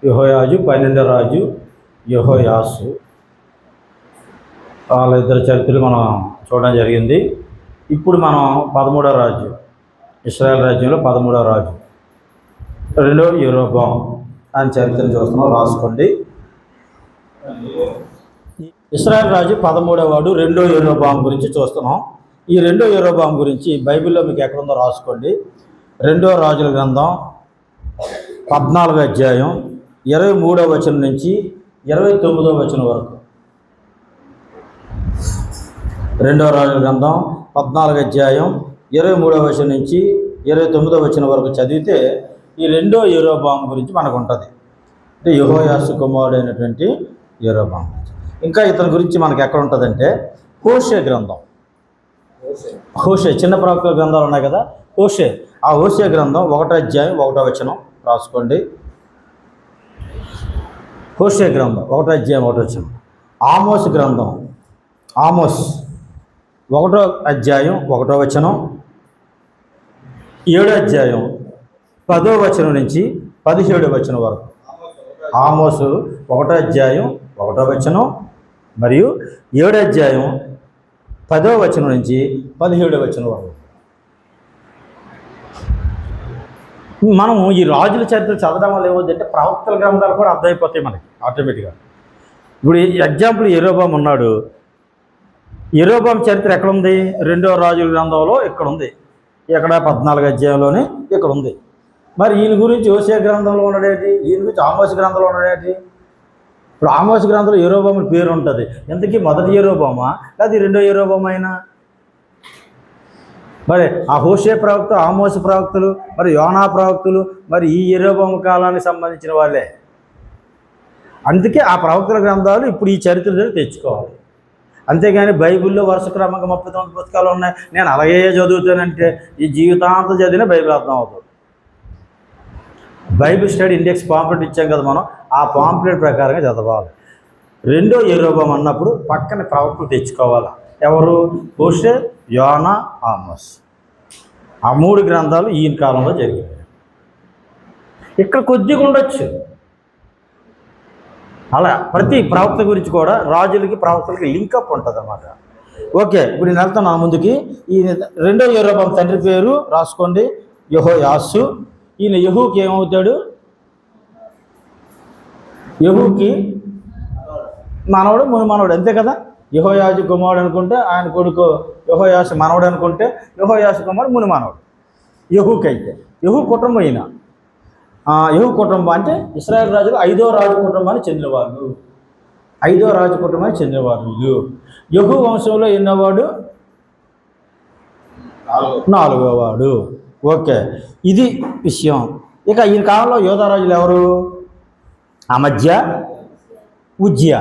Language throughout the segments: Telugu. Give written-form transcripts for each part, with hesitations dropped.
యెహోయాజు 12వ రాజు యెహోయాసు. వాళ్ళిద్దరి చరిత్రలు మనం చూడడం జరిగింది. ఇప్పుడు మనం 13వ రాజు, ఇశ్రాయేల్ రాజ్యంలో 13వ రాజు, రెండో యెరోబాము అని చరిత్రను చూస్తున్నాం, రాసుకోండి. ఇశ్రాయేల్ రాజు 13వ వాడు రెండో యెరోబాము గురించి చూస్తున్నాం. ఈ రెండో యెరోబాము గురించి బైబిల్లో మీకు ఎక్కడుందో రాసుకోండి. రెండో రాజుల గ్రంథం 14వ అధ్యాయం 23వ వచనం నుంచి 29వ వచనం వరకు. రెండో రాజుల గ్రంథం 14వ అధ్యాయం 23వ వచనం నుంచి 29వ వచనం వరకు చదివితే ఈ రెండో యెరోబాము గురించి మనకు ఉంటుంది. అంటే యెహోయాసు కుమారుడైనటువంటి యెరోబాము. ఇంకా ఇతని గురించి మనకి ఎక్కడ ఉంటుందంటే హోషే గ్రంథం. హోషే చిన్న ప్రవక్తల గ్రంథాలు ఉన్నాయి కదా, హోషే. ఆ హోషే గ్రంథం 1వ అధ్యాయం 1వ వచనం రాసుకోండి. హోషే గ్రంథం 1వ అధ్యాయం 1వ వచనం. ఆమోస్ గ్రంథం, ఆమోస్ 1వ అధ్యాయం 1వ వచనం, 7వ అధ్యాయం 10వ వచనం నుంచి 17వ వచనం వరకు. ఆమోసు 1వ అధ్యాయం 1వ వచనం మరియు 7వ అధ్యాయం 10వ వచనం నుంచి 17వ వచనం వరకు. మనం ఈ రాజుల చరిత్ర చదవడం వల్ల ఏమవుతుందంటే ప్రవక్తల గ్రంథాలు కూడా అర్థమైపోతాయి మనకి ఆటోమేటిక్గా. ఇప్పుడు ఎగ్జాంపుల్ యెరోబాము ఉన్నాడు. యెరోబాము చరిత్ర ఎక్కడ ఉంది? రెండో రాజుల గ్రంథంలో ఇక్కడ ఉంది. ఇక్కడ 14వ అధ్యాయంలోనే ఇక్కడ ఉంది. మరి ఈయన గురించి హోషే గ్రంథంలో ఉన్నాడేంటి? ఈయన గురించి ఆమోస్ గ్రంథంలో ఉన్నాడేంటి? ఇప్పుడు ఆమోస్ గ్రంథంలో యెరోబాము పేరు ఉంటుంది. ఇంతకీ మొదటి యెరోబామా అది రెండో యెరోబాము అయినా? మరి ఆ హోషే ప్రవక్త, ఆమోస్ ప్రవక్తలు, మరి యోనా ప్రవక్తలు మరి ఈ యెరోబాము కాలానికి సంబంధించిన వాళ్ళే. అందుకే ఆ ప్రవక్తల గ్రంథాలు ఇప్పుడు ఈ చరిత్ర తెచ్చుకోవాలి. అంతేగాని బైబిల్లో వరుస క్రమంగా 39 పుస్తకాలు ఉన్నాయి, నేను అలాగే చదువుతానంటే ఈ జీవితాంతం చదివిన బైబిల్ అర్థం అవుతుంది. బైబిల్ స్టడీ ఇండెక్స్ పాంప్లెట్ ఇచ్చాం కదా మనం, ఆ పాంప్లెట్ ప్రకారంగా చదవాలి. రెండో యెరోబాము అన్నప్పుడు పక్కన ప్రవక్తలు తెచ్చుకోవాలి. ఎవరు? హోషే, యోనా, ఆమోస్. ఆ 3 గ్రంథాలు ఈయన కాలంలో జరిగాయి. ఇక్కడ కొద్దిగా ఉండొచ్చు. అలా ప్రతి ప్రవక్త గురించి కూడా రాజులకి ప్రవక్తలకి లింకప్ ఉంటుంది అన్నమాట. ఓకే, ఇప్పుడు నేను వెళ్తాను ముందుకి. ఈ రెండో యెరోబాము తండ్రి పేరు రాసుకోండి, యెహోయాసు. ఈయన యెహూకి ఏమవుతాడు? యెహూకి మనవడు, ముని మనవడు, అంతే కదా. యెహోయాజు కుమారుడు అనుకుంటే ఆయన కొడుకు యెహోయాసు మనవడు అనుకుంటే యెహోయాసు కుమారుడు ముని మనవడు. యెహూకి అయితే యెహూ కుటుంబం ఈయన. యెహూ కుటుంబం అంటే ఇశ్రాయేల్ రాజులు 5వ రాజు కుటుంబానికి చెందినవాళ్ళు. 5వ రాజు కుటుంబానికి చెందినవాళ్ళు. యెహూ వంశంలో ఎన్నోవాడు? 4వ వాడు. ఓకే, ఇది విషయం. ఇక ఈయన కాలంలో యోధా రాజులు ఎవరు? అమజ్యా, ఉజ్జియా.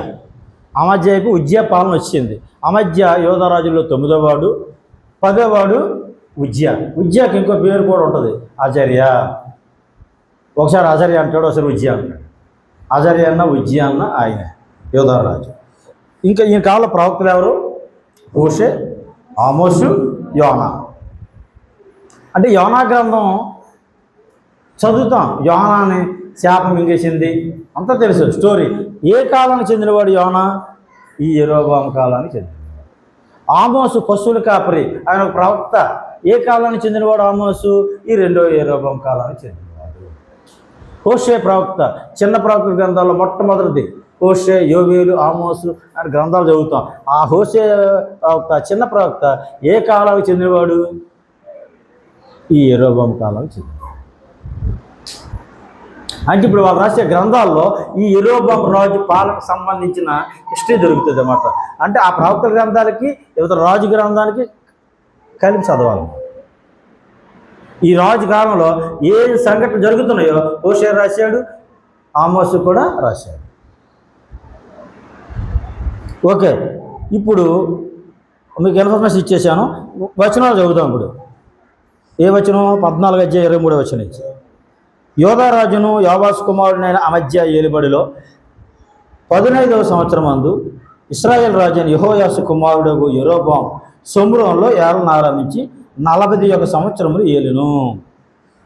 అమజ్యాకు ఉజ్జియా పాలన వచ్చింది. అమజ్యా యోధా రాజుల్లో 9వ వాడు. 10వ వాడు ఉజ్జియా. ఉజ్జియాకి ఇంకో పేరు కూడా ఉంటుంది, అజర్యా. ఒకసారి అజర్యా అంటాడు, ఒకసారి ఉజ్జియా అంటాడు. అజర్యా అన్న ఉజ్జియా అన్న ఆయన యోధా రాజు. ఇంకా ఈయన కాలంలో ప్రవక్తలు ఎవరు? హోషే, ఆమోసు, యోనా. అంటే యోనా గ్రంథం చదువుతాం, యోనాని శాపం మింగేసింది అంతా తెలుసు స్టోరీ. ఏ కాలానికి చెందినవాడు యోనా? ఈ యెరోబాము కాలానికి చెందినవాడు. ఆమోసు పశువుల కాపరి, ఆయన ఒక ప్రవక్త. ఏ కాలానికి చెందినవాడు ఆమోసు? ఈ రెండో యెరోబాము కాలానికి చెందినవాడు. హోషే ప్రవక్త, చిన్న ప్రవక్త గ్రంథాల్లో మొట్టమొదటిది హోషే, యోవేలు, ఆమోసు అని గ్రంథాలు చదువుతాం. ఆ హోషే ప్రవక్త, చిన్న ప్రవక్త ఏ కాలానికి చెందినవాడు? ఈ యెరోబాము కాలానికి చెందినవాడు. అంటే ఇప్పుడు వాళ్ళు రాసే గ్రంథాల్లో ఈ యెరోబాము రాజు పాలనకు సంబంధించిన హిస్టరీ దొరుకుతుంది అన్నమాట. అంటే ఆ ప్రవక్తల గ్రంథాలకి ఇవతల రాజు గ్రంథానికి కలిపి చదవాలి. ఈ రాజు కాలంలో ఏ సంఘటనలు జరుగుతున్నాయో హోషే రాశాడు, ఆమోసు కూడా రాశాడు. ఓకే, ఇప్పుడు మీకు ఇన్ఫర్మేషన్ ఇచ్చేసాను. వచనాలు చదువుతాం. ఇప్పుడు ఏ వచనం? 14వ అధ్యాయం 23వ వచనం ఇచ్చి, యోధా రాజును యోవాషు కుమారుడైన అమజ్యా ఏలుబడిలో 15వ సంవత్సరం అందు ఇశ్రాయేల్ రాజు యెహోయాసు కుమారుడు యెరోబాము సొమ్రోనులో ఏలన ఆరంభించి 41 సంవత్సరములు ఏలును.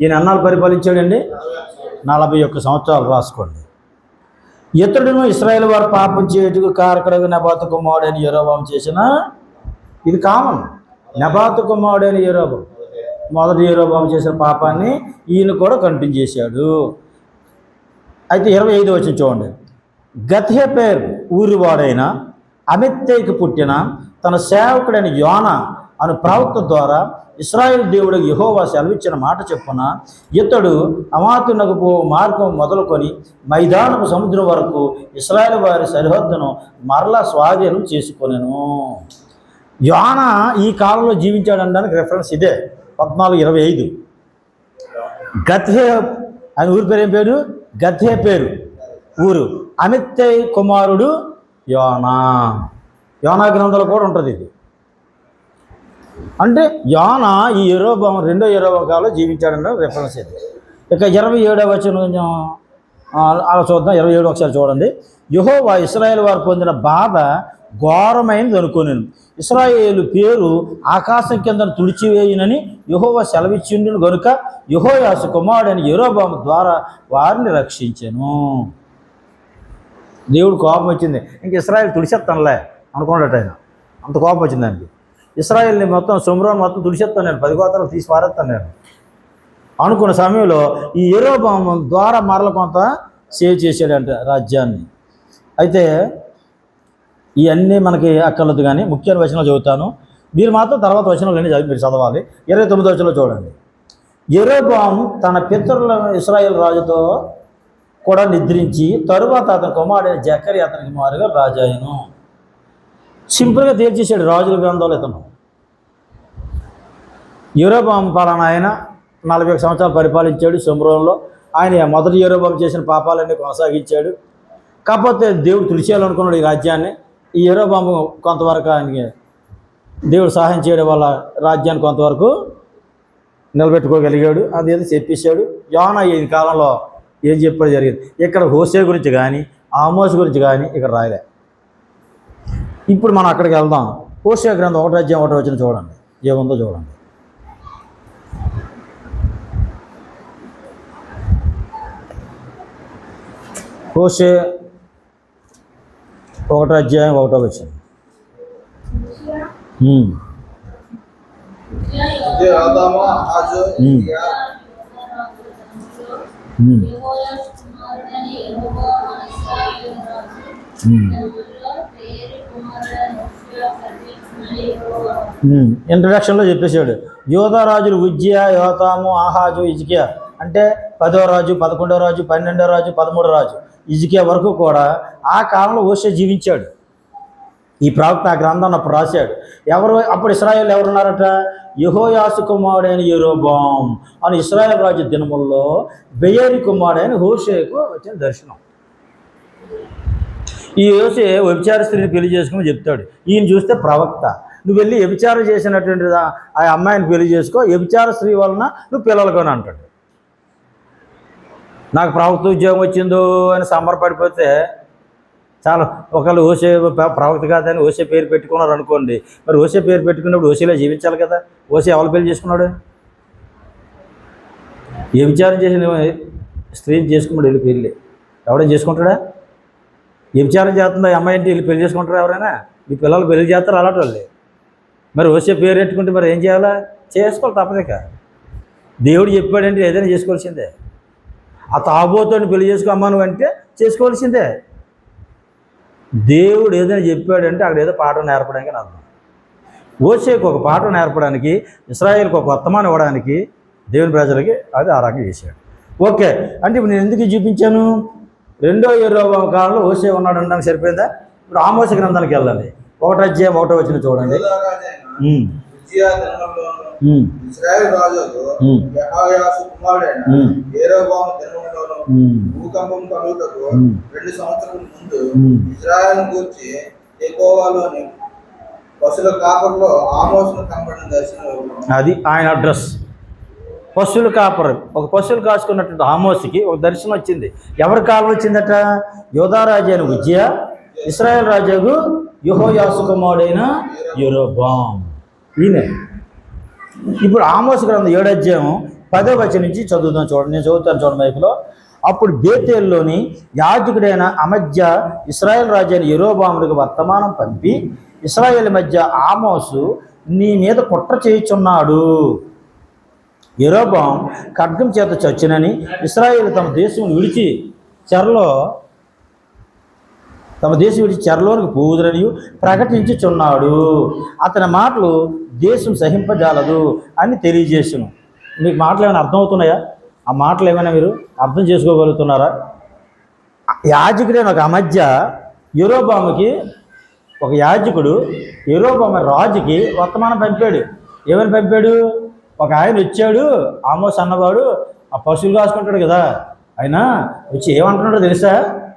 ఈయన ఎన్నాళ్ళు పరిపాలించాడండి? 41 సంవత్సరాలు. రాసుకోండి. ఇతడును ఇశ్రాయేలు వారు పాపం చేయుటకు కారకుడగు నెబాతు కుమారుడైన యెరోబాము చేసిన, ఇది కామన్, నెబాతు కుమారుడైన యెరోబాము మొదటి యెరోబాము చేసిన పాపాన్ని ఈయన కూడా కంటిన్యూ చేశాడు. అయితే 25 వచనం చూడండి. గత్హేపెర్ ఊరివాడైన అమిత్తయికి పుట్టిన తన సేవకుడైన యోనా అను ప్రవక్త ద్వారా ఇశ్రాయేలు దేవుడు యెహోవా సెలవిచ్చిన మాట చెప్పున ఇతడు అమాతునకు పో మార్గం మొదలుకొని మైదానపు సముద్రం వరకు ఇశ్రాయేలు వారి సరిహద్దును మరలా స్వాధీనం చేసుకొనెను. యోనా ఈ కాలంలో జీవించాడనడానికి రెఫరెన్స్ ఇదే 14:25. గత్హే అని ఊరి పేరు ఏం పేరు? గత్హేపెరు ఊరు. అమిత్తయి కుమారుడు యోనా. యోనా గ్రంథంలో కూడా ఉంటుంది ఇది. అంటే యోనా ఈ యెరోబాము రెండో యెరోబాము కాలంలో జీవించాడన్న రెఫరెన్స్ ఇది. ఇక 27వ వచనం కొంచెం అలా చూద్దాం. 27 ఒకసారి చూడండి. యెహోవా ఇశ్రాయేలు వారు పొందిన బాధ ఘోరమైనది అనుకోనేను. ఇశ్రాయేలు పేరు ఆకాశం కింద తుడిచివేయునని యెహోవా సెలవిచ్చిండును గనుక యెహోయాసు కుమారుడైన యెరోబాము ద్వారా వారిని రక్షించెను. దేవుడు కోపం వచ్చింది, ఇంక ఇశ్రాయేలు తుడిచేస్తానులే అనుకున్నాడట ఆయన. అంత కోపం వచ్చింది దానికి. ఇశ్రాయేల్ని మొత్తం షోమ్రోను మొత్తం తుడిచేస్తాను నేను, 10 గోత్రాలు తీసి పారేస్తాను నేను అనుకున్న సమయంలో ఈ యెరోబాము ద్వారా మరల కొంత సేవ్ చేశాడంట రాజ్యాన్ని. అయితే ఇవన్నీ మనకి అక్కర్లేదు, కానీ ముఖ్యమైన వచనాలు చదువుతాను. మీరు మాత్రం తర్వాత వచనాలు అన్నీ మీరు చదవాలి. 29వ వచనంలో చూడండి. యెరోబాము తన పితరుల ఇశ్రాయేల్ రాజుతో కూడా నిద్రించి తరువాత అతని కుమారుడైన జకర్యా అతనికి మారుగా రాజాయను. సింపుల్గా తేల్చేసాడు రాజుల గ్రంథంలో ఇతను. యెరోబాము పలానా ఆయన 41 సంవత్సరాలు పరిపాలించాడు షోమ్రోనులో. ఆయన మొదటి యెరోబాము చేసిన పాపాలన్నీ కొనసాగించాడు. కాకపోతే దేవుడు తుడిచేయాలనుకున్నాడు ఈ రాజ్యాన్ని. ఈ యెరోబాము కొంతవరకు ఆయనకి దేవుడు సహాయం చేయడం వల్ల రాజ్యాన్ని కొంతవరకు నిలబెట్టుకోగలిగాడు. అదేదో చెప్పేశాడు. యోనా ఈ కాలంలో ఏం చెప్పడం జరిగింది. ఇక్కడ హోసే గురించి కానీ ఆమోస్ గురించి కానీ ఇక్కడ రాయలే. ఇప్పుడు మనం అక్కడికి వెళ్దాం. హోషే గ్రంథం 1వ అధ్యాయం 1వ వచనం చూడండి, ఏముందో చూడండి. హోషే 1వ అధ్యాయం 1వ వచనం. ఇంట్రడక్షన్లో చెప్పేశాడు. యోధా రాజులు ఉజ్జియా, యోతాము, ఆహాజు, హిజ్కియా. అంటే 10వ రాజు, 11వ రాజు, 12వ రాజు, 13వ రాజు, హిజ్కియా వరకు కూడా ఆ కాలంలో హోషే జీవించాడు. ఈ ప్రవక్త ఆ గ్రంథాన్ని అప్పుడు రాశాడు. ఎవరు అప్పుడు ఇశ్రాయేల్ ఎవరున్నారట? యెహోయాసు కుమారుడైన యెరోబాము అని ఇశ్రాయేల్ రాజు దినముల్లో బెయేరి కుమారుడైన హోషేకు వచ్చిన దర్శనం. ఈ హోషే వ్యభిచార స్త్రీని పెళ్లి చేసుకోమని చెప్తాడు. ఈయన చూస్తే ప్రవక్త. నువ్వు వెళ్ళి వ్యభిచారం చేసినటువంటి ఆ అమ్మాయిని పెళ్లి చేసుకో, వ్యభిచార స్త్రీ వలన నువ్వు పిల్లలుకొని అంటాడు. నాకు ప్రవక్త ఉద్యోగం వచ్చిందో అని సంబరపడిపోతే చాలా. ఒకళ్ళు హోషే ప్రవక్త కాదని హోషే పేరు పెట్టుకున్నారు అనుకోండి. మరి హోషే పేరు పెట్టుకున్నప్పుడు హోషేలో జీవించాలి కదా. హోషే ఎవరు పెళ్లి చేసుకున్నాడు? వ్యభిచారం చేసిన స్త్రీని చేసుకున్నాడు వెళ్ళి పెళ్ళి. ఎవడైనా చేసుకుంటాడా? వ్యభిచారం చేస్తుందా అమ్మాయి అంటే వెళ్ళి పెళ్లి చేసుకుంటారా ఎవరైనా? మీ పిల్లలు పెళ్లి చేస్తారు అలాంటి వాళ్ళే. మరి హోషే పేరు పెట్టుకుంటే మరి ఏం చేయాలా? చేసుకోవాలి తప్పదేక. దేవుడు చెప్పాడంటే ఏదైనా చేసుకోవాల్సిందే. ఆ తాబోతుని పెళ్లి చేసుకోమ్మా నువ్వు అంటే చేసుకోవాల్సిందే. దేవుడు ఏదైనా చెప్పాడంటే అక్కడ ఏదో పాఠం నేర్పడానికి అని అర్థం. హోషేకు ఒక పాఠం నేర్పడానికి, ఇశ్రాయేల్కి ఒక వర్తమానం ఇవ్వడానికి దేవుని ప్రజలకి అది ఆ రకంగా చేశాడు. ఓకే, అంటే ఇప్పుడు నేను ఎందుకు చూపించాను? రెండో యెరోబాము కాలంలో హోషే ఉన్నాడు అనడానికి సరిపోయిందా? ఇప్పుడు ఆమోస్ గ్రంథానికి వెళ్ళాలి. 1వ అధ్యాయం 1వ వచనం చూడండి. ఇశ్రాయేలు రాజులు యెహోయాసు కుమారుడైన యెరోబాము దినములోను భూకంపం కలుగుటకు 2 సంవత్సరాల ముందు ఇశ్రాయేలును గూర్చి యెహోవాలోని పశువుల కాపరిలో ఆమోసును కనబడిన దర్శనం. అది ఆయన అడ్రస్. పశువుల కాపరి, ఒక పశువులు కాసుకున్నటువంటి ఆమోసుకి ఒక దర్శనం వచ్చింది. ఎవరి కాలం వచ్చిందట? యోధా రాజు అయిన ఉజ్జియా, ఇశ్రాయేల్ రాజు యెహోయాసు కుమారుడైన యెరోబాము. ఈయన ఇప్పుడు ఆమోస్ గ్రంథం 7వ అధ్యాయం 10వ వచనం నుంచి చదువుతాం చూడండి. నేను చదువుతాను చూడండి మైపులో. అప్పుడు బేతేల్లోని యాజకుడైన అమజ్య ఇశ్రాయేల్ రాజు అయిన యెరోబాముడికి వర్తమానం పంపి, ఇశ్రాయేల్ మధ్య ఆమోసు నీ మీద కుట్ర చేయుచున్నాడు. యెరోబాము ఖడ్గం చేత చచ్చునని, ఇశ్రాయేలు తమ దేశం విడిచి చెరలోనికి పోవుదురని ప్రకటించుచున్నాడు. అతని మాటలు దేశం సహింపజాలదు అని తెలియజేసును. మీకు మాటలు ఏమైనా అర్థమవుతున్నాయా? ఆ మాటలు ఏమైనా మీరు అర్థం చేసుకోగలుగుతున్నారా? యాజకుడైన ఒక అమధ్య యెరోబాముకి, ఒక యాజకుడు యెరోబాము రాజుకి వర్తమానం పంపాడు. ఏమని పంపాడు? ఒక ఆయన వచ్చాడు, ఆమోస్ అన్నవాడు, ఆ పశువులు కాసుకుంటాడు కదా, ఆయన వచ్చి ఏమంటున్నాడో తెలుసా?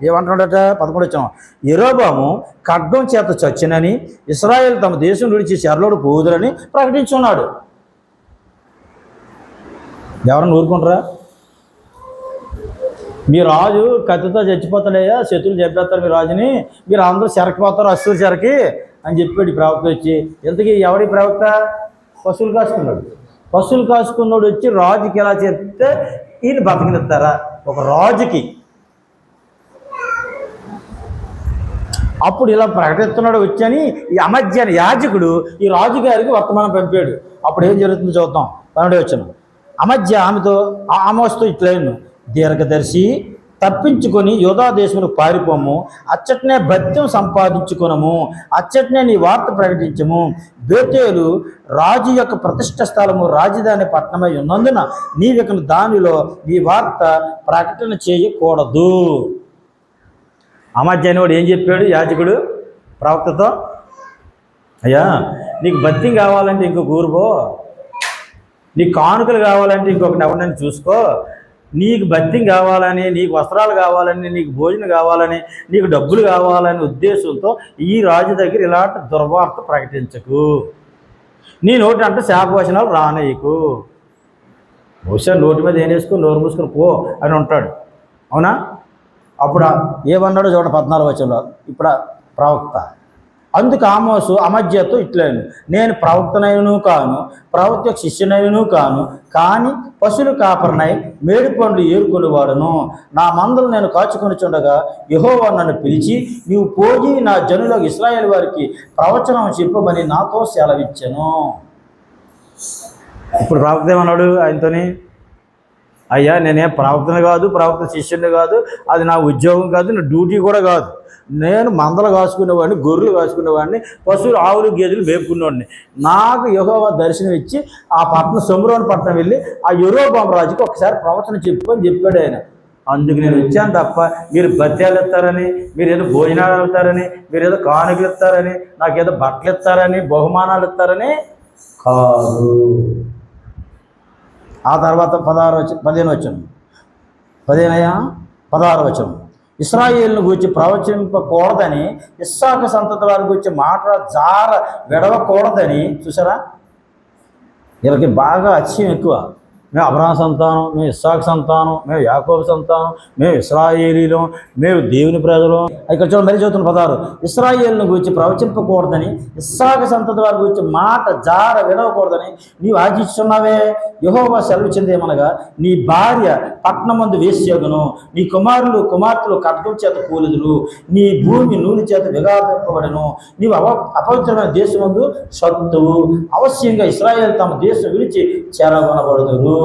ఏమంటున్నాడట? 11 వచ్చాం. యెరోబాము ఖడ్గం చేత చచ్చునని, ఇశ్రాయేలు తమ దేశం విడిచి చెరలోడు పోదురని ప్రకటించున్నాడు. ఎవరన్నా ఊరుకుంటారా? మీ రాజు కత్తితో చచ్చిపోతాడయ్యా, శత్రులు చెప్పేస్తారు మీ రాజుని, మీరు అందరూ చెరకిపోతారు, అస్సలు చెరకి అని చెప్పాడు ప్రవక్త వచ్చి. ఇంతకీ ఎవడి ప్రవక్త? పశువులు కాసుకున్నాడు. పశువులు కాసుకున్నాడు వచ్చి రాజుకి ఎలా చెప్తే ఈయన బతకనిస్తారా? ఒక రాజుకి అప్పుడు ఇలా ప్రకటిస్తున్నాడు వచ్చని ఈ అమధ్యాన్ని యాజకుడు ఈ రాజుగారికి వర్తమానం పంపాడు. అప్పుడు ఏం జరుగుతుందో చూద్దాం. 12 వచనం. అమధ్య ఆమోస్తో ఇట్లైను, దీర్ఘదర్శి తప్పించుకొని యూదా దేశమును పారిపోము, అచ్చటనే భత్యం సంపాదించుకొనము, అచ్చటనే నీ వార్త ప్రకటించము. బేతేలు రాజు యొక్క ప్రతిష్ఠ స్థలము, రాజధాని పట్టణమై ఉన్నందున నీవిక దానిలో నీ వార్త ప్రకటన చేయకూడదు. అమధ్యాన్ని వాడు ఏం చెప్పాడు యాజకుడు ప్రవక్తతో? అయ్యా, నీకు భత్యం కావాలంటే ఇంకొక ఊరు పో, నీకు కానుకలు కావాలంటే ఇంకొకటి ఎవరినైనా చూసుకో, నీకు భత్యం కావాలని, నీకు వస్త్రాలు కావాలని, నీకు భోజనం కావాలని, నీకు డబ్బులు కావాలనే ఉద్దేశంతో ఈ రాజు దగ్గర ఇలాంటి దుర్వార్త ప్రకటించకు, నీ నోటి అంటే శాపవచనాలు రానేయకు, బహుశా నోటి మీద ఏం వేసుకుని నోరు మూసుకొని పో అని ఉంటాడు. అవునా? అప్పుడు ఏమన్నాడో చూడండి 14 వచనంలో. ఇప్పుడు ప్రవక్త అందుకు ఆమోసు అమధ్యతో ఇట్లేను, నేను ప్రవక్తనైనను కాను, ప్రవక్త శిష్యునైనను కాను, కానీ పశువులు కాపరినై మేడి పండ్లు ఏరుకొని వాడును. నా మందలు నేను కాచుకొనిచుండగా యెహోవా నన్ను పిలిచి, నీవు పోయి నా జనులకు ఇశ్రాయేలు వారికి ప్రవచనం చెప్పమని నాతో సెలవిచ్చెను. ఇప్పుడు ప్రవక్త ఏమన్నాడు ఆయనతోని? అయ్యా, నేనేం ప్రవక్తను కాదు, ప్రవక్త శిష్యుని కాదు, అది నా ఉద్యోగం కాదు, నా డ్యూటీ కూడా కాదు. నేను మందలు కాసుకునేవాడిని, గొర్రెలు కాసుకునేవాడిని, పశువులు ఆవులు గేదెలు మేపుకునేవాడిని. నాకు యెహోవా దర్శనం ఇచ్చి ఆ పట్టణం సొమ్రోను పట్టణం వెళ్ళి ఆ యెరోబాము రాజుకి ఒకసారి ప్రవచనం చెప్పని చెప్పాడు ఆయన. అందుకు నేను వచ్చాను తప్ప మీరు బత్యాలు ఇస్తారని, మీరు ఏదో భోజనాలు ఇస్తారని, మీరు ఏదో కానుకలు ఇస్తారని, నాకేదో బట్టలు ఇస్తారని, బహుమానాలు ఇస్తారని కాదు. ఆ తర్వాత 15 వచనం. 16 వచనం. ఇశ్రాయేలును గురించి ప్రవచింపకూడదని, ఇస్సాకు సంతతి వారి గురించి మాట జార విడవకూడదని. చూసారా? వీళ్ళకి బాగా అతిశయం ఎక్కువ. మేము అబ్రహాము సంతానం, మేము ఇస్సాకు సంతానం, మేము యాకోబు సంతానం, మేము ఇశ్రాయేలీలం, మేము దేవుని ప్రజలు. ఇక్కడ చూడండి, మరీ చదువుతున్న 16. ఇశ్రాయేలును గురించి ప్రవచింపకూడదని, ఇస్సాకు సంతతి వారి గురించి మాట జార విడవకూడదని నీవు ఆశిస్తున్నావే. యెహోవా సెలవిచ్చిందేమనగా, నీ భార్య పట్టణమందు వేశ్యగును, నీ కుమారులు కుమార్తెలు ఖడ్గం చేత కూలిదురు, నీ భూమి నూనె చేత విగాపింపబడను, నీవు అపవిత్రమైన దేశమందు సత్తువు. అవశ్యంగా ఇశ్రాయేలు తమ దేశం విడిచి చెరగొనబడుదురు.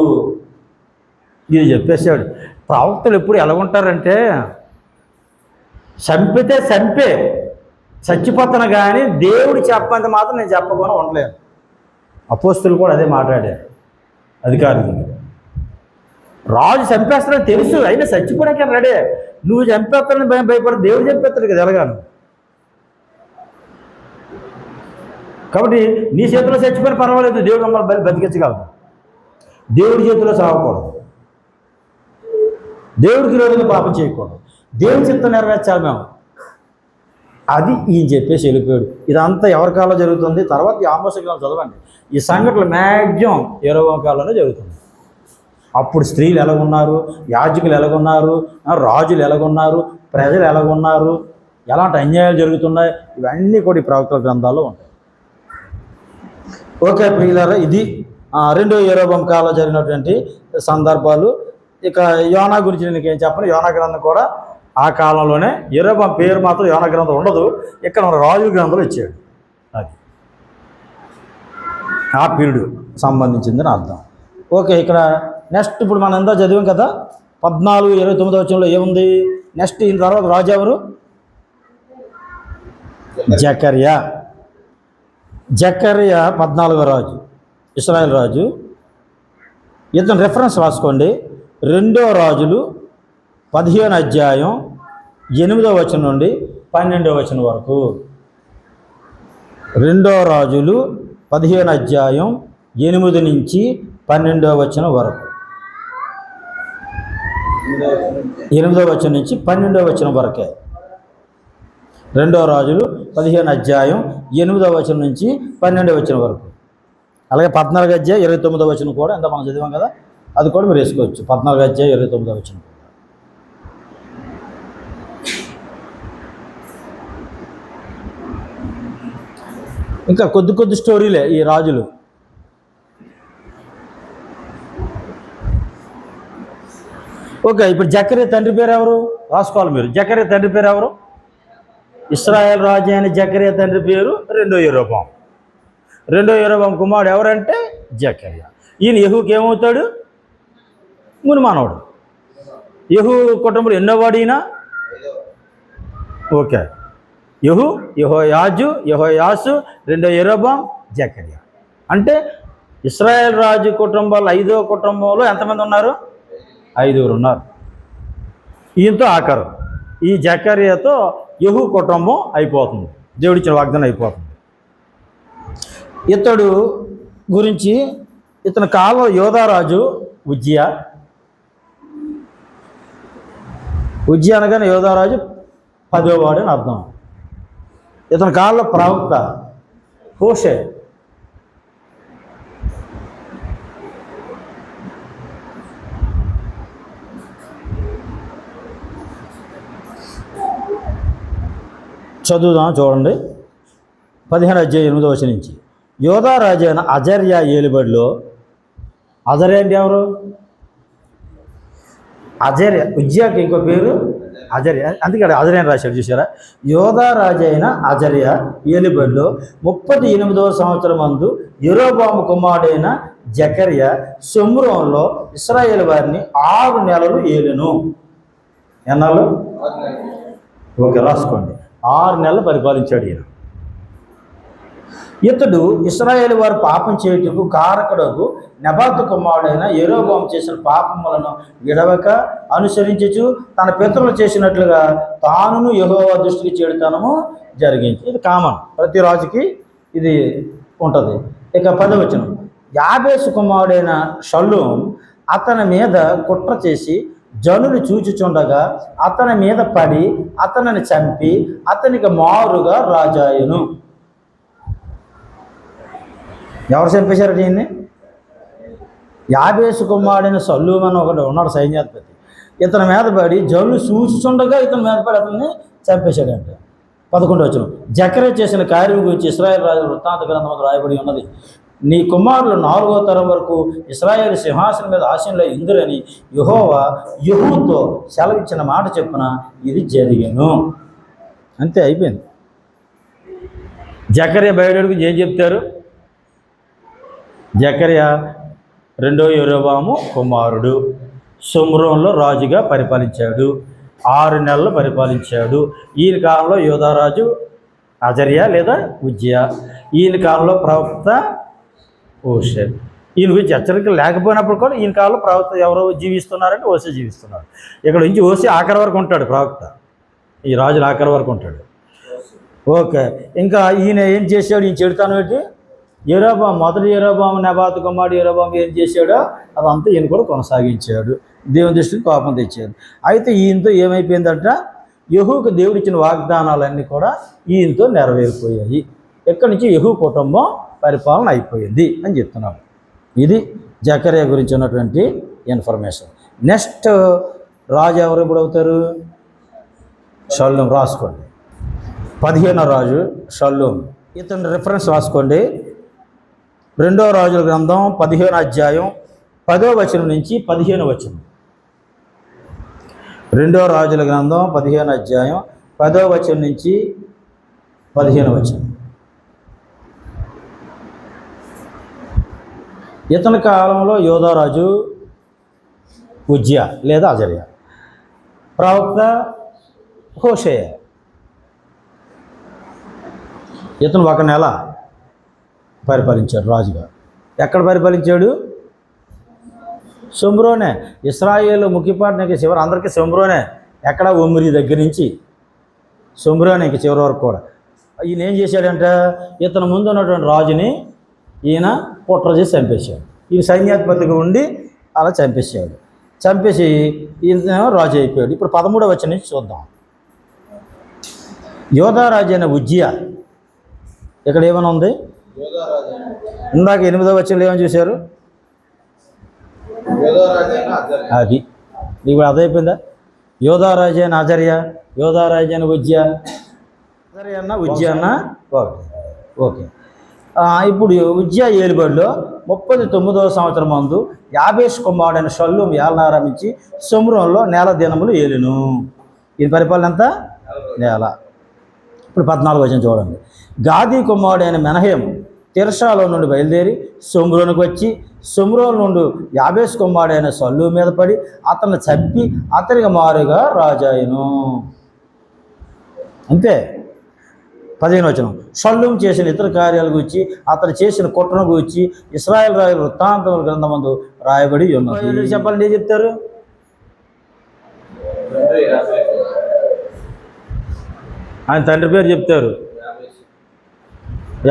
ఇది చెప్పేశాడు. ప్రవక్తలు ఎప్పుడు ఎలా ఉంటారంటే, చంపితే చచ్చిపోతాను కానీ దేవుడు చెప్పంత మాత్రం నేను చెప్పకుండా ఉండలేను. అపోస్తులు కూడా అదే మాట్లాడారు అధికారులు. రాజు చంపేస్తాడని తెలుసు, అయినా చచ్చిపోయాక రెడీ. నువ్వు చంపేస్తానని భయపడి దేవుడు చంపేస్తాడు కదా ఎలాగాను. కాబట్టి నీ చేతిలో చచ్చిపోయిన పర్వాలేదు, దేవుడు మమ్మల్ని బతికించగలదు. దేవుడి చేతిలో సాగకూడదు, దేవుడికి రోజులు పాపం చేయకూడదు, దేవుడి చిత్తం నెరవేర్చాలి మేము. అది ఈయన చెప్పేసి వెళ్ళిపోయాడు. ఇదంతా ఎవరి కాలంలో జరుగుతుంది? తర్వాత ఆమోసు కాలం చదవండి. ఈ సంఘటనలు మ్యాక్సిమం యెరోబాము కాలంలో జరుగుతుంది. అప్పుడు స్త్రీలు ఎలాగున్నారు, యాజకులు ఎలాగున్నారు, రాజులు ఎలాగున్నారు, ప్రజలు ఎలాగున్నారు, ఎలాంటి అన్యాయాలు జరుగుతున్నాయి, ఇవన్నీ కూడా ఈ ప్రవక్తల గ్రంథాల్లో ఉంటాయి. ఓకే ప్రియులారా, ఇది రెండో యెరోబాము కాలంలో జరిగినటువంటి సందర్భాలు. ఇక యోనా గురించి నేను ఏం చెప్పను. యోనా గ్రంథం కూడా ఆ కాలంలోనే, యెరొబాం పేరు మాత్రం యోనా గ్రంథం ఉండదు, ఇక్కడ మన రాజు గ్రంథంలో ఇచ్చాడు. అది ఆ పీరియడ్ సంబంధించిందని అర్థం. ఓకే, ఇక్కడ నెక్స్ట్ ఇప్పుడు మనం ఎంతో చదివాం కదా, 14:29 వచనంలో ఏముంది? నెక్స్ట్ ఈయన తర్వాత రాజు ఎవరు? జకర్యా. జకర్యా 14వ రాజు, ఇశ్రాయేల్ రాజు. ఇతను రెఫరెన్స్ రాసుకోండి. 2 రాజులు 15 అధ్యాయం 8వ వచనం నుండి 12వ వచనం వరకు. 2 రాజులు 15 అధ్యాయం 8 నుంచి 12వ వచనం వరకు. 8వ వచనం నుంచి 12వ వచనం వరకే. 2 రాజులు 15 అధ్యాయం 8వ వచనం నుంచి 12వ వచనం వరకు. అలాగే 14 అధ్యాయం 29వ వచనం కూడా ఎంత మనం చదివాం కదా, అది కూడా మీరు వేసుకోవచ్చు. 14 అధ్యాయం 29వ వచనం. ఇంకా కొద్ది స్టోరీలే ఈ రాజులు. ఓకే, ఇప్పుడు జకర్యా తండ్రి పేరు ఎవరు రాసుకోవాలి మీరు. జకర్యా తండ్రి పేరు ఎవరు? ఇశ్రాయేల్ రాజు అయిన జకర్యా తండ్రి పేరు రెండో యెరొబాము. రెండో యెరొబాము కుమారుడు ఎవరంటే జకర్యా. ఈయన యెహూకి ఏమవుతాడు? మునిమానవుడు. యెహూ కుటుంబంలో ఎన్నోవాడు ఈయన? ఓకే, యెహూ, యెహోయాజు, యెహోయాసు, రెండో యెరొబాము, జకర్యా. అంటే ఇశ్రాయేల్ రాజు కుటుంబాలు 5వ కుటుంబంలో ఎంతమంది ఉన్నారు? 5 ఉన్నారు. ఈయనతో ఆఖరు. ఈ జకర్యాతో యెహూ కుటుంబం అయిపోతుంది, దేవుడిచ్చిన వాగ్దానం అయిపోతుంది. ఇతడు గురించి ఇతని కాలంలో యోధారాజు ఉజ్జియా. ఉజ్జియా అనగానే యోధారాజు 10వ వాడు అని అర్థం. ఇతని కాలంలో ప్రవక్త హోషే. చదువుదాం చూడండి. 15 అధ్యాయం 8వ వచనం నుంచి. యోధా రాజు అయిన అజర్యా ఏలుబడిలో, అజర్యా అంటే ఎవరు? అజర్యా. ఉజ్జియాకి ఇంకో పేరు అజర్యా, అందుకే అజర్యా అని రాశాడు చూసారా. యోధా రాజు అయిన అజర్యా ఏలుబడిలో 38వ సంవత్సరం మందు యెరొబాము కుమారుడైన జకర్యా షోమ్రోనులో ఇశ్రాయేలు వారిని 6 నెలలు ఏలెను. ఎన్నాళ్ళు? ఓకే, రాసుకోండి. 6 నెలలు పరిపాలించాడు ఈయన. ఇతడు ఇశ్రాయేలు వారు పాపం చేయుటకు కారకుడకు నెబాతు కుమారుడైన యెరొబాము చేసిన పాపములను విడవక అనుసరించుచు తన పితరులు చేసినట్లుగా తానును యెహోవా దృష్టికి చేడుతనము జరిగించి. ఇది కామన్, ప్రతి రాజుకి ఇది ఉంటుంది. ఇక 10వ వచనం. యాబేసు కుమారుడైన షల్లూం అతని మీద కుట్ర చేసి జనులు చూచుచుండగా అతని మీద పడి అతనిని చంపి అతనికి మారుగా రాజాయును. ఎవరు చంపేశారు దీన్ని? యాబేసు కుమారుడైన షల్లూం అని ఒకడు ఉన్నాడు సైన్యాధిపతి. ఇతని మీద పడి జనులు చూచుచుండగా ఇతని మీద పడి అతన్ని చంపేశాడంట. 11వ వచనం. జకర్యా చేసిన కార్యం గురించి ఇశ్రాయేలు రాజు వృత్తాంత గ్రంథంలో రాయబడి ఉన్నది. నీ కుమారులు 4వ తరం వరకు ఇశ్రాయేలు సింహాసనం మీద ఆసీనులై ఇందురని యెహోవా యెహూతో సెలవిచ్చిన మాట చెప్పున ఇది జరిగెను. అంతే, అయిపోయింది. జకర్యా బయటకు ఏం చెప్తారు? జకర్యా రెండో యెరొబాము కుమారుడు, షోమ్రోనులో రాజుగా పరిపాలించాడు. 6 నెలలు పరిపాలించాడు. ఈయన కాలంలో యోధారాజు అజర్యా లేదా ఉజ్జియా. ఈయన కాలంలో ప్రవక్త హోషే. ఈయన గురించి హెచ్చరికలు లేకపోయినప్పుడు కూడా ఈయన కాలంలో ప్రవక్త ఎవరో జీవిస్తున్నారంటే హోషే జీవిస్తున్నారు. ఇక్కడ నుంచి హోషే ఆఖరి వరకు ఉంటాడు ప్రవక్త. ఈ రాజులు ఆఖరి వరకు ఉంటాడు. ఓకే, ఇంకా ఈయన ఏం చేశాడు? ఈయన చెడుతాను ఏంటి? యెరొబాము, మొదటి యెరొబాము నెబాతు కుమారుడు యెరొబాము ఏం చేశాడో అదంతా ఈయన కూడా కొనసాగించాడు. దేవుని దృష్టికి కోపం తెచ్చాడు. అయితే ఈయనతో ఏమైపోయిందట? యెహూకు దేవుడిచ్చిన వాగ్దానాలన్నీ కూడా ఈయనతో నెరవేరిపోయాయి. ఎక్కడి నుంచి యెహూ కుటుంబం పరిపాలన అయిపోయింది అని చెప్తున్నాడు. ఇది జకర్యా గురించి ఉన్నటువంటి ఇన్ఫర్మేషన్. నెక్స్ట్ రాజు ఎవరు ఎప్పుడు అవుతారు? షల్లూం. రాసుకోండి. 15వ రాజు షల్లూం. ఇతని రిఫరెన్స్ రాసుకోండి. 2వ రాజుల గ్రంథం 15వ అధ్యాయం 10వ వచనం నుంచి 15వ వచనం. రెండో రాజుల గ్రంథం 15 అధ్యాయం 10వ వచనం నుంచి 15వ వచనం. ఇతని కాలంలో యోధారాజు ఉజ్జియా లేదా అజర్యా, ప్రవక్త హోషేయ. ఇతను 1 నెల పరిపాలించాడు రాజుగా. ఎక్కడ పరిపాలించాడు? షోమ్రోనే. ఇశ్రాయేలు ముఖ్యపాటికి చివరి అందరికీ షోమ్రోనే. ఎక్కడ? ఒమ్రి దగ్గర నుంచి షోమ్రోనేకి చివరి వరకు కూడా. ఈయన ఏం చేశాడంటే, ఇతను ముందు ఉన్నటువంటి రాజుని ఈయన కుట్ర చేసి చంపేశాడు. ఈయన సైన్యాధిపతిగా ఉండి అలా చంపేశాడు. చంపేసి ఈయన రాజు అయిపోయాడు. ఇప్పుడు 13వ వచనం నుంచి చూద్దాం. యోధారాజు అయిన ఉజ్జియా, ఇక్కడ ఏమైనా ఉంది? ఇందాక 8వ వచనంలో ఏమని చూశారు? అది ఇప్పుడు అదైపోయిందా? యోధారాజు అయిన అజర్యా, యోధారాజు అయిన ఉజ్జియా, అజర్యా అన్న ఉజ్జియా అన్న ఓకే. ఇప్పుడు ఉజ్జియా ఏలుబడిలో 39వ సంవత్సరం మందు యాబేష్ కుమారుడైన షల్లూం ఏలన ఆరంభించి షోమ్రోనులో నెల దినములు ఏలును. ఈయన పరిపాలన ఎంత? నెల. ఇప్పుడు 14వ వచనం చూడండి. గాదీ కుమారుడైన మెనహేము తిర్సాలో నుండి బయలుదేరి షోమ్రోనుకు వచ్చి షోమ్రోను నుండి యాబేష్ కుమారుడైన షల్లూం మీద పడి అతన్ని చంపి అతనికి మారుగా రాజాయును. అంతే. 15వ వచనం. షల్లూం చేసిన ఇతర కార్యాల గురించి, అతను చేసిన కుట్రను గురించి ఇశ్రాయేలు రాజుల వృత్తాంతముల గ్రంథమందు రాయబడి ఉన్నది. చెప్పాలండి, ఏం చెప్తారు? ఆయన తండ్రి పేరు చెప్తారు.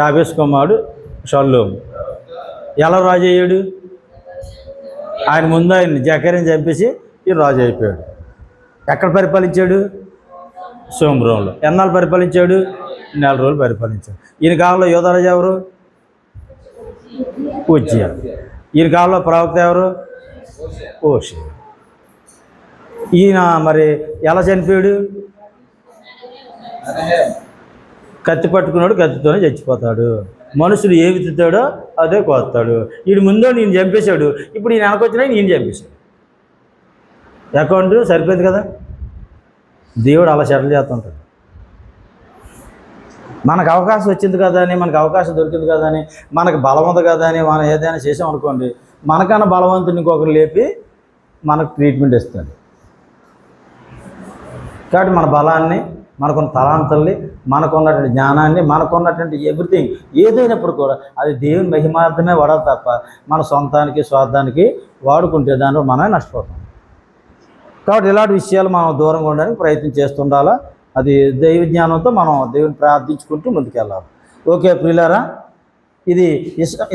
యాబేష్ కుమారుడు షల్లూం. ఎలా రాజు అయ్యాడు? ఆయన ముందు ఆయన జకర్యాని చంపేసి ఈయన రాజు అయిపోయాడు. ఎక్కడ పరిపాలించాడు? షోమ్రోనులో. ఎన్నాళ్ళు పరిపాలించాడు? 4 నెలలు పరిపాలించాడు. ఈయన కాలంలో యోధారాజు ఎవరు? ఉజ్జియా. ఈయన కాలంలో ప్రవక్త ఎవరు? హోషేయ. ఈయన మరి ఎలా చనిపోయాడు? కత్తి పట్టుకున్నాడు, కత్తితోనే చచ్చిపోతాడు. మనుషులు ఏమి తిత్తాడో అదే కోస్తాడు. వీడు ముందో నేను చంపేశాడు, ఇప్పుడు ఈయన వెనకొచ్చినా నేను చంపేశాడు. అకౌంట్ సరిపోయింది కదా. దేవుడు అలా సెటిల్ చేస్తుంటాడు. మనకు అవకాశం వచ్చింది కదా అని, మనకు అవకాశం దొరికింది కదా అని, మనకు బలం ఉంది కదా అని మనం ఏదైనా చేసాం అనుకోండి, మనకన్నా బలవంతుని ఇంకొకరు లేపి మనకు ట్రీట్మెంట్ ఇస్తాడు. కాబట్టి మన బలాన్ని, మనకున్న తలాంతుల్ని, మనకున్నటువంటి జ్ఞానాన్ని, మనకున్నటువంటి ఎవ్రీథింగ్ ఏదైనప్పుడు కూడా అది దేవుని మహిమార్థమే వాడాలి తప్ప మన సొంతానికి స్వార్థానికి వాడుకుంటే దానిలో మనమే నష్టపోతాం. కాబట్టి ఇలాంటి విషయాలు మనం దూరంగా ఉండడానికి ప్రయత్నం చేస్తుండాలా. అది దైవ జ్ఞానంతో మనం దేవుని ప్రార్థించుకుంటూ ముందుకెళ్ళాలి. ఓకే ప్రియులారా, ఇది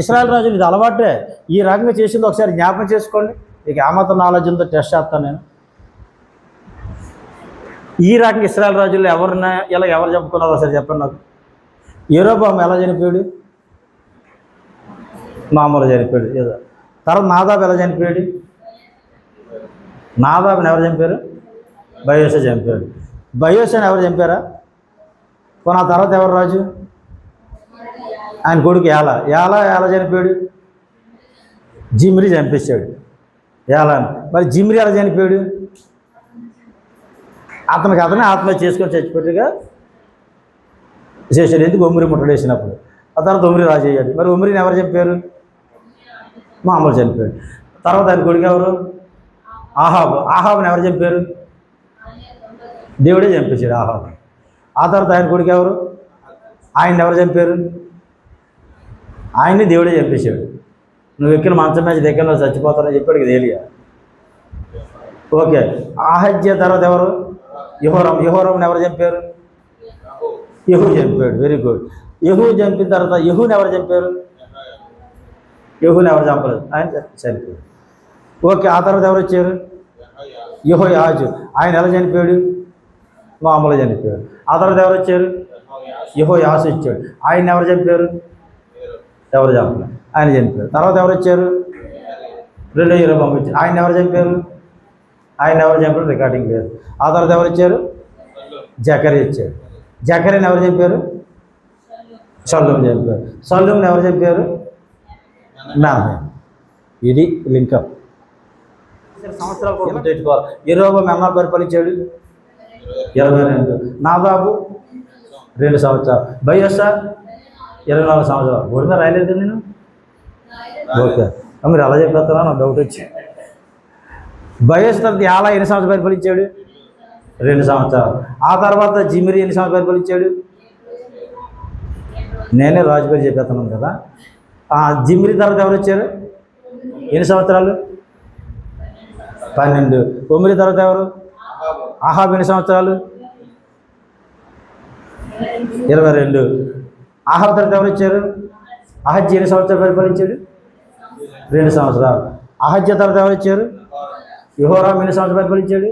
ఇశ్రాయేలు రాజులు ఇది అలవాటే. ఈ రకంగా చేసింది ఒకసారి జ్ఞాపకం చేసుకోండి. ఇక ఏమాత్రం నాలెడ్జ్ ఉందో టెస్ట్ చేస్తాను నేను. ఈ రకంగా ఇశ్రాయేలు రాజుల్లో ఎవరిని ఇలా ఎవరు చెప్పుకున్నారో ఒకసారి చెప్పండి నాకు. యెరోబాము ఎలా చనిపోయాడు? మామూలుగా చనిపోయాడు. ఏదో తర్వాత నాదాబు ఎలా చనిపోయాడు? నాదాబుని ఎవరు చంపారు? బయోషా చంపాడు. బయోషాని ఎవరు చంపారా? ఆ తర్వాత ఎవరు రాజు? ఆయన కొడుకు ఎలా చనిపోయాడు? జిమ్రి చంపేశాడు ఏలాని. మరి జిమ్రి ఎలా చనిపోయాడు? అతనే ఆత్మహత్య చేసుకొని చచ్చిపోయాడుగా చేశాడు. ఎందుకు? ఒమ్రి ముట్టడేసినప్పుడు. ఆ తర్వాత ఒమ్రి రాజు అయ్యాడు. మరి ఒమ్రిని ఎవరు చంపారు? మామూలు చనిపోయాడు. తర్వాత ఆయన కొడుకు ఎవరు? ఆహాబుని ఎవరు చంపారు? దేవుడే చంపేశాడు ఆహాబు. ఆ తర్వాత ఆయన కొడుకు ఎవరు? ఆయన్ని ఎవరు చంపారు? ఆయన్ని దేవుడే చంపేశాడు. నువ్వు ఎక్కిన మంచం మీద దగ్గరలో చచ్చిపోతానని చెప్పాడు కదా ఏలియా. ఓకే. ఆహజ్య తర్వాత ఎవరు? యెహోరాముని ఎవరు చంపారు? యెహూ చంపాడు. Very good. యెహూ చంపిన తర్వాత యెహూని ఎవరు చంపారు? యెహూని ఎవరు చంపలేదు, ఆయన చనిపోయాడు. ఓకే. ఆ తర్వాత ఎవరు వచ్చారు? యెహోయాజు. ఆయన ఎలా చనిపోయాడు? మామూలుగా చనిపోయాడు. ఆ తర్వాత ఎవరు వచ్చారు? యెహోయాషు వచ్చాడు. ఆయన ఎవరు చంపారు? ఎవరు చంపలేదు, ఆయన చనిపోయాడు. తర్వాత ఎవరు వచ్చారు? రెండో యెరోబాము వచ్చారు. ఆయన ఎవరు చంపారు? ఆయన ఎవరు చంపారు? రికార్డింగ్ లేదు. ఆ తర్వాత ఎవరు వచ్చారు? జకర్యా వచ్చాడు. జకర్యాని ఎవరు చంపారు? షల్లూం చంపారు. షల్లూంని ఎవరు చంపారు? మెనహేము. ఇది లింకప్. సంవత్సరాలు కూడా గుర్తుపెట్టుకోవాలి. యెరోబోము ఎన్నాళ్ళు పరిపాలించాడు? 22. నాదాబు 2 సంవత్సరాలు. బయస్సా 24 సంవత్సరాలు. బోర్డు మీద రాయలేదు కదా నేను. ఓకే, మీరు అలా చెప్పేస్తారా? నాకు డౌట్ వచ్చి. బయస్ తర్వాత ఎలా ఎన్ని సంవత్సరాలు పరిపాలించాడు? 2 సంవత్సరాలు. ఆ తర్వాత జిమ్రీ ఎన్ని సంవత్సరాలు పరిపాలించాడు? నేనే రాజు పేరు చెప్పేస్తున్నాను కదా. జిమ్రీ తర్వాత ఎవరు వచ్చారు? ఎన్ని సంవత్సరాలు? 12. ఒమ్రీ తర్వాత ఎవరు? అహాబ్ ఎన్ని సంవత్సరాలు? 22. అహాబ్ తర్వాత ఎవరు వచ్చారు? అహజ్య ఎన్ని సంవత్సరాలు పరిపాలించాడు? 2 సంవత్సరాలు. అహజ్య తర్వాత ఎవరు వచ్చారు? యెహోరాము ఎన్ని సంవత్సరాలు పరిపాలించాడు?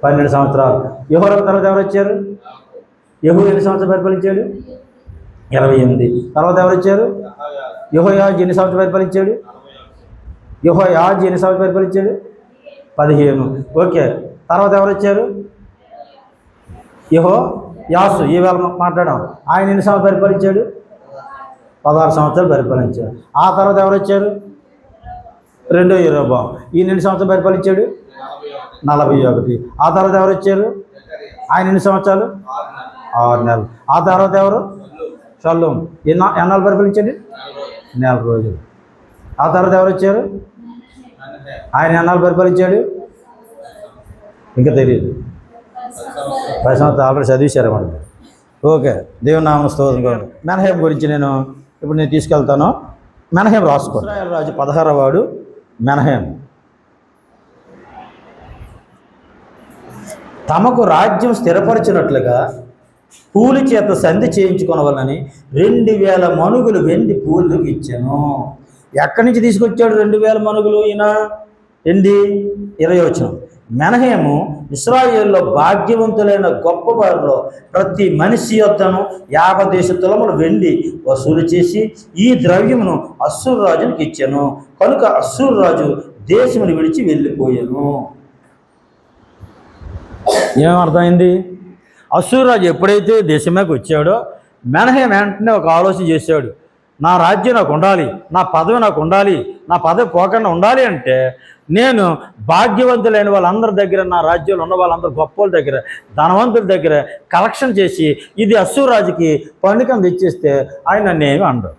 12 సంవత్సరాలు. యెహోరాము తర్వాత ఎవరు వచ్చారు? యెహూ ఎన్ని సంవత్సరాలు పరిపాలించాడు? 28. తర్వాత ఎవరు వచ్చారు? యెహోయాజు ఎన్ని సంవత్సరాలు పరిపాలించాడు? యెహోయాజు ఎన్ని సంవత్సరాలు పరిపాలించాడు? 15. ఓకే, తర్వాత ఎవరు వచ్చారు? యెహోయాషు, ఈవేళ మాట్లాడాం. ఆయన ఎన్ని సంవత్సరాలు పరిపాలించాడు? 16 సంవత్సరాలు పరిపాలించాడు. ఆ తర్వాత ఎవరు వచ్చారు? 2వ యెరోబోము. ఈయన ఎన్ని సంవత్సరాలు పరిపాలించాడు? 41. ఆ తర్వాత ఎవరు వచ్చారు? ఆయన ఎన్ని సంవత్సరాలు? 6 నెలలు. ఆ తర్వాత ఎవరు? షల్లూము. ఎన్నాళ్ళు పరిపాలించాడు? 4 రోజులు. ఆ తర్వాత ఎవరు వచ్చారు? ఆయన ఎన్నాళ్ళు పరిపాలించాడు? ఇంకా తెలియదు. 10 సంవత్సరాలు ఆల్రెడీ చదివించారు మనకి. ఓకే, దేవుని నామమున స్తోత్రం. మెనహేము గురించి ఇప్పుడు నేను తీసుకెళ్తాను. మెనహేము రాసుకో. ఇశ్రాయేలు రాజు 16వ వాడు మెనహేము. తమకు రాజ్యం స్థిరపరిచినట్లుగా పూలు చేత సంధి చేయించుకొనవలనని 2000 మణుగులు వెండి పూలకు ఇచ్చాను. ఎక్కడి నుంచి తీసుకొచ్చాడు 2000 మణుగులు ఈయన? 20 మెనహేము ఇశ్రాయేలులో భాగ్యవంతులైన గొప్ప వారిలో ప్రతి మనిషి యొద్దను 50 తులముల వెండి వసూలు చేసి ఈ ద్రవ్యమును అశ్షూరు రాజునికి ఇచ్చాను. కనుక అశ్షూరు రాజు దేశమును విడిచి వెళ్ళిపోయాను. ఏమర్థమైంది? అశ్షూరు రాజు ఎప్పుడైతే దేశంలోకి వచ్చాడో మెనహేము వెంటనే ఒక ఆలోచన చేశాడు. నా రాజ్యం నాకు ఉండాలి, నా పదవి నాకు ఉండాలి, నా పదవి పోకుండా ఉండాలి అంటే నేను భాగ్యవంతులైన వాళ్ళందరి దగ్గర, నా రాజ్యంలో ఉన్న వాళ్ళందరూ గొప్ప వాళ్ళ దగ్గర, ధనవంతుల దగ్గర కలెక్షన్ చేసి ఇది అశ్షూరు రాజుకి పండుగను తెచ్చేస్తే ఆయన నన్ను ఏమి అండవు.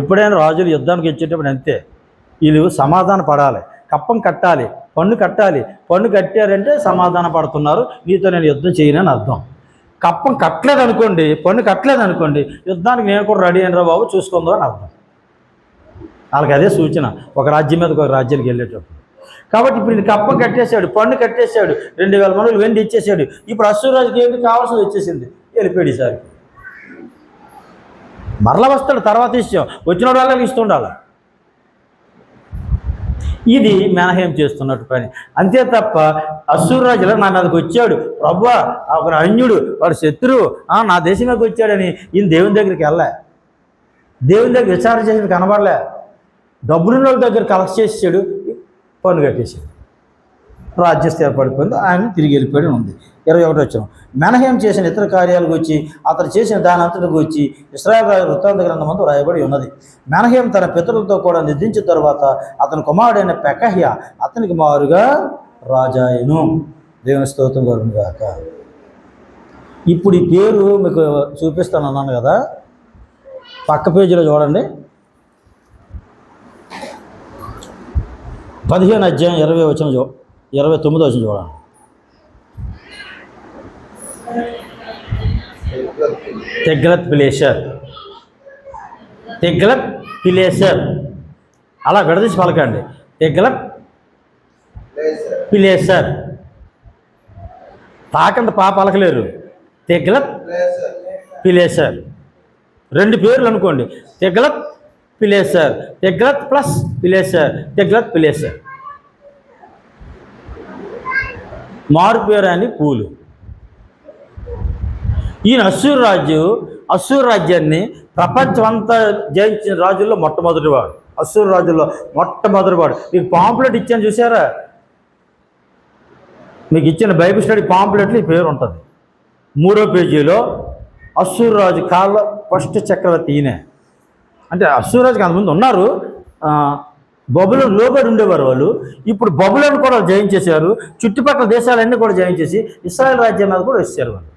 ఎప్పుడైనా రాజులు యుద్ధానికి వచ్చేటప్పుడు అంతే, వీళ్ళు సమాధాన పడాలి, కప్పం కట్టాలి, పన్ను కట్టాలి. పన్ను కట్టారంటే సమాధాన పడుతున్నారు, నీతో నేను యుద్ధం చేయనని అర్థం. కప్పం కట్టలేదు అనుకోండి, పన్ను కట్టలేదు అనుకోండి, యుద్ధానికి నేను కూడా రెడీ అయినరా బాబు చూసుకుందాం అని అర్థం. వాళ్ళకి అదే సూచన ఒక రాజ్యం మీద ఒక రాజ్యానికి వెళ్ళేటప్పుడు. కాబట్టి ఇప్పుడు ఇది కప్పం కట్టేశాడు, పన్ను కట్టేశాడు, 2000 మణుగులు వెండి ఇచ్చేసాడు. ఇప్పుడు అశ్షూరు రాజుకి ఏంటి కావాల్సింది వచ్చేసింది, వెళ్ళిపోయాడు. ఈసారి మరలా వస్తాడు, తర్వాత ఇష్టం వచ్చిన వాళ్ళకి ఇస్తుండాలి. ఇది మెనహేము చేస్తున్నట్టు పని, అంతే తప్ప అశ్షూరు రాజు నా మీదకి వచ్చాడు, ప్రభువా ఒక అన్యుడు, వాడు శత్రువు, నా దేశం మీదకి వచ్చాడని ఈయన దేవుని దగ్గరికి వెళ్ళలే, దేవుని దగ్గర విచారణ చేసి కనబడలే. డబ్బులున్న వాళ్ళ దగ్గర కలెక్ట్ చేసాడు, పన్ను కట్టేసాడు, రాజ్యం స్థిరపడిపోయింది, ఆయన తిరిగి వెళ్ళిపోయాడు ఉంది. 21 మెనహేము చేసిన ఇతర కార్యాలకు వచ్చి అతను చేసిన దాని అంతటికి వచ్చి ఇశ్రాయేలు రాజు వృత్తాంత గ్రంథమందు రాయబడి ఉన్నది. మెనహేము తన పితరులతో కూడా నిద్రించిన తర్వాత అతని కుమారుడైన పెకహ్య అతనికి మారుగా రాజాయను. దేవుని స్తోత్రం కలుగును గాక. ఇప్పుడు ఈ పేరు మీకు చూపిస్తాను అన్నాను కదా, పక్క పేజీలో చూడండి. 15వ అధ్యాయం 29వ చూడండి. తిగ్లత్ పిలేసర్ అలా విడదీసి పలకండి. తిగ్లత్ పిలేసర్ తాకంత పలకలేరు. తిగ్లత్ పిలేసర్ 2 పేర్లు అనుకోండి. తిగ్లత్ పిలేసర్, తిగ్లత్ ప్లస్ పిలేసర్, తిగ్లత్ పిలేసర్. మారు పేరు అని పూలు. ఈయన అశ్షూరు రాజ్యాన్ని ప్రపంచం అంతా జయించిన రాజుల్లో మొట్టమొదటివాడు. అశ్షూరు రాజుల్లో మొట్టమొదటివాడు. మీకు పాంప్లెట్ ఇచ్చాను చూసారా, మీకు ఇచ్చిన బైబిల్ స్టడీ పాంప్లెట్లో ఈ పేరు ఉంటుంది. 3వ పేజీలో అశ్షూరు రాజు ఫస్ట్ చక్రవర్తి ఈయనే. అంటే అశ్షూరు రాజుకి అంతకుముందు ఉన్నారు, బబులోను లోబడి ఉండేవారు వాళ్ళు. ఇప్పుడు బబులోను కూడా జయించేశారు, చుట్టుపక్కల దేశాలన్నీ కూడా జయించేసి ఇశ్రాయేల్ రాజ్యం మీద కూడా వచ్చారు వాళ్ళు.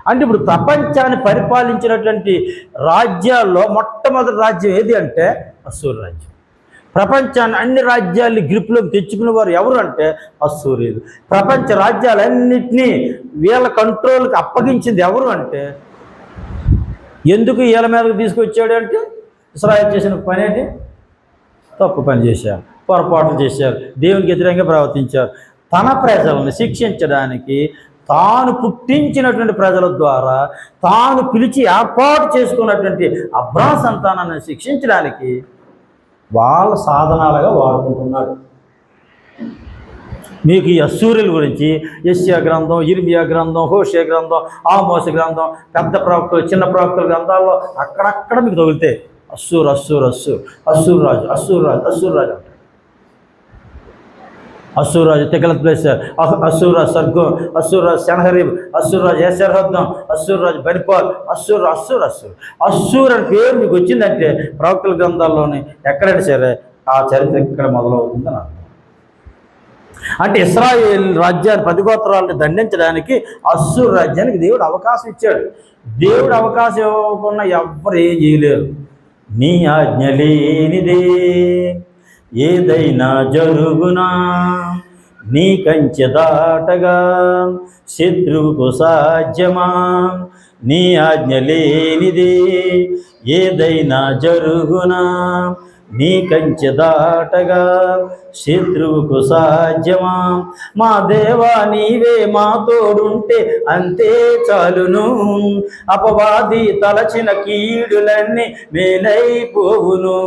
అంటే ఇప్పుడు ప్రపంచాన్ని పరిపాలించినటువంటి రాజ్యాల్లో మొట్టమొదటి రాజ్యం ఏది అంటే అశ్షూరు రాజ్యం. ప్రపంచాన్ని అన్ని రాజ్యాల్ని గ్రిప్లోకి తెచ్చుకునే వారు ఎవరు అంటే అశ్షూరీయులు. ప్రపంచ రాజ్యాలన్నింటినీ వీళ్ళ కంట్రోల్కి అప్పగించింది ఎవరు అంటే, ఎందుకు వీళ్ళ మీదకి తీసుకొచ్చాడు అంటే ఇశ్రాయేలు చేసిన పని ఏంటి? తప్పు పని చేశారు, పొరపాట్లు చేశారు, దేవునికి వ్యతిరేకంగా ప్రవర్తించారు. తన ప్రజలను శిక్షించడానికి తాను పుట్టించినటువంటి ప్రజల ద్వారా తాను పిలిచి ఏర్పాటు చేసుకున్నటువంటి అబ్రాహాము సంతానాన్ని శిక్షించడానికి వాళ్ళ సాధనాలుగా వాడుకుంటున్నాడు. మీకు ఈ అశ్షూరీయుల గురించి యెషయా గ్రంథం, ఇర్మియా గ్రంథం, హోషేయ గ్రంథం, ఆమోస గ్రంథం, పెద్ద ప్రవక్తలు, చిన్న ప్రవక్తల గ్రంథాల్లో అక్కడక్కడ మీకు తగులుతాయి అశ్షూరు అశ్షూరు అశ్షూరు, అశ్షూరు రాజు అశ్షూరు రాజు అశ్షూరు రాజు అంటారు. అశ్షూరు రాజు తెగలత్ ప్లేసర్, అశ్షూరు రాజు సర్గం, అశ్షూరు రాజు సెనహరీబ్, అశ్షూరు రాజు ఏసర్హద్దం, అశ్షూరు రాజు బనిపాల్, అశ్షూరు అశ్షూరు అశ్షూరు అశ్షూరు అని పేరు మీకు వచ్చిందంటే ప్రవక్తల గ్రంథాల్లోని ఎక్కడైనా సరే ఆ చరిత్ర ఇక్కడ మొదలవుతుందని అర్థం. అంటే ఇశ్రాయేల్ రాజ్యాన్ని 10 గోత్రాలను దండించడానికి అశ్షూరు రాజ్యానికి దేవుడు అవకాశం ఇచ్చాడు. దేవుడు అవకాశం ఇవ్వకుండా ఎవ్వరు ఏం చేయలేరు. నీ ఆజ్ఞ లేనిదే ఏదైనా జరుగునా, నీ కంచె దాటగా శత్రువుకు సాధ్యమా. నీ ఆజ్ఞ లేనిదే ఏదైనా జరుగునా, నీ కంచె దాటగా శత్రువుకు సాధ్యమా. మా దేవా నీవే మా తోడుంటే అంతే చాలును, అపవాది తలచిన కీడులన్నీ మేలైపోవును.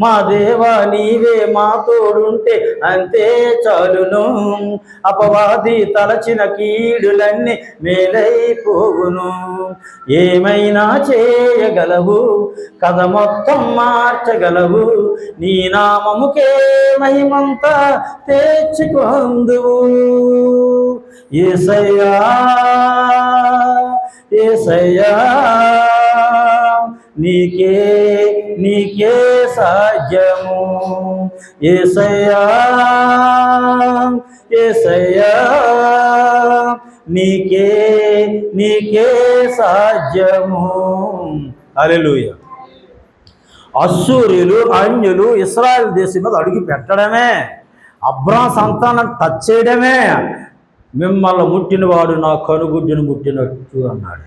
మా దేవా నీవే మా తోడుంటే అంతే చాలును, అపవాది తలచిన కీడులన్నీ మేలైపోవును. ఏమైనా చేయగలవు, కథ మొత్తం మార్చగలవు, నీ నామముకే మహిమంతా తెచ్చుకొందువు. యేసయ్యా యేసయ్యా నీకే నీకే సాధ్యము. యేసయ్యా యేసయ్యా నీకే నీకే సాధ్యము. హల్లెలూయా. అశ్షూరీయులు అన్యులు ఇశ్రాయేల్ దేశం మీద అడుగు పెట్టడమే, అబ్రాహాము సంతానం టచ్ చేయడమే, మిమ్మల్ని ముట్టినవాడు నా కనుగుడ్డును ముట్టినట్టు అన్నాడు.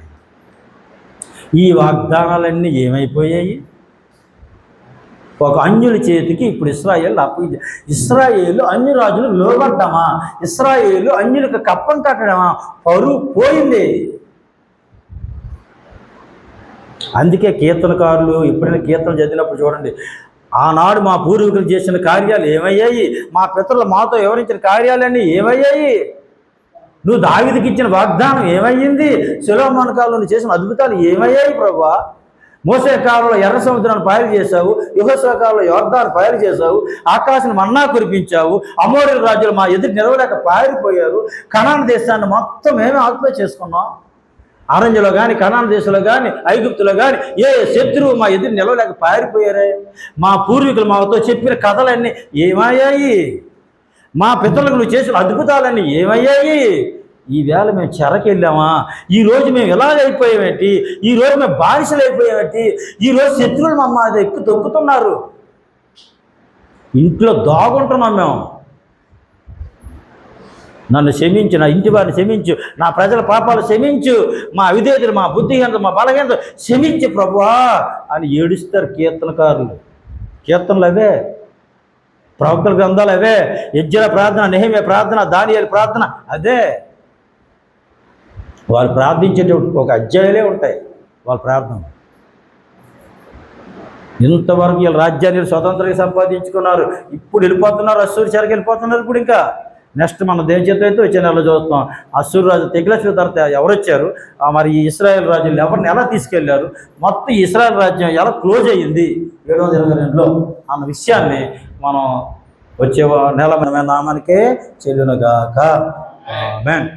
ఈ వాగ్దానాలన్నీ ఏమైపోయాయి? ఒక అన్యుల చేతికి ఇప్పుడు ఇశ్రాయేలు అప్పగించారు. ఇశ్రాయేలు అన్య రాజులు లోబడ్డమా, ఇశ్రాయేలు అన్యులకు కప్పం కట్టడమా, పరువు పోయింది. అందుకే కీర్తనకారులు ఎప్పుడైనా కీర్తన చదివినప్పుడు చూడండి, ఆనాడు మా పూర్వీకులు చేసిన కార్యాలు ఏమయ్యాయి, మా పితరులు మాతో వివరించిన కార్యాలన్నీ ఏమయ్యాయి, నువ్వు దావీదుకి ఇచ్చిన వాగ్దానం ఏమయ్యింది, సొలొమోను కాలంలో చేసిన అద్భుతాలు ఏమయ్యాయి ప్రభువా. మోసే కాలంలో ఎర్ర సముద్రాన్ని పాయలు చేశావు, యెహోషువ కాలంలో యోర్దాను పాయలు చేశావు, ఆకాశాన్ని మన్నా కురిపించావు, అమోరీయుల రాజులు మా ఎదురు నిలవలేక పారిపోయారు, కనాను దేశాన్ని మొత్తం మేమే ఆక్యుపై చేసుకున్నాం. అరణ్యలో కానీ, కనాను దేశంలో కానీ, ఐగుప్తులో కానీ ఏ శత్రువు మా ఎదురు నిలవలేక పారిపోయారే. మా పూర్వీకులు మాతో చెప్పిన కథలన్నీ ఏమయ్యాయి, మా పితరులకు నువ్వు చేసిన అద్భుతాలన్నీ ఏమయ్యాయి. ఈవేళ మేము చెరకెళ్ళామా, ఈరోజు మేము ఎలాగైపోయామేంటి, ఈరోజు మేము బానిసలు అయిపోయామేంటి, ఈరోజు శత్రువులు మా మీద ఎక్కువ తొక్కుతున్నారు, ఇంట్లో దాగుంటున్నాం మేము. నన్ను క్షమించు, నా ఇంటి వారిని క్షమించు, నా ప్రజల పాపాలు క్షమించు, మా అవిధేయతలు, మా బుద్ధిహీనత, మా బలహీనత క్షమించు ప్రభువా అని ఏడుస్తారు కీర్తనకారులు. కీర్తనలు అవే, ప్రవక్తల గ్రంథాలు అవే, యెజ్రెయా ప్రార్థన, నెహెమ్యా ప్రార్థన, దానియేలు ప్రార్థన అదే. వాళ్ళు ప్రార్థించేటప్పుడు ఒక అధ్యాయాలే ఉంటాయి వాళ్ళ ప్రార్థన. ఇంతవరకు వీళ్ళ రాజ్యాన్ని స్వతంత్రంగా సంపాదించుకున్నారు, ఇప్పుడు వెళ్ళిపోతున్నారు, అశ్షూరు చెరకు వెళ్ళిపోతున్నారు. ఇప్పుడు ఇంకా నెక్స్ట్ మన దేని చేత అయితే వచ్చే నెలలో చూస్తాం. అశ్షూరు రాజు తెగులశ్వ తర్వాత ఎవరు వచ్చారు, మరి ఈ ఇశ్రాయేల్ రాజులు ఎవరిని ఎలా తీసుకెళ్లారు, మొత్తం ఈ ఇశ్రాయేల్ రాజ్యం ఎలా క్లోజ్ అయ్యింది 722లో అన్న విషయాన్ని మనం వచ్చే నెల నామానికే చెల్లునుగాక. ఆమేన్.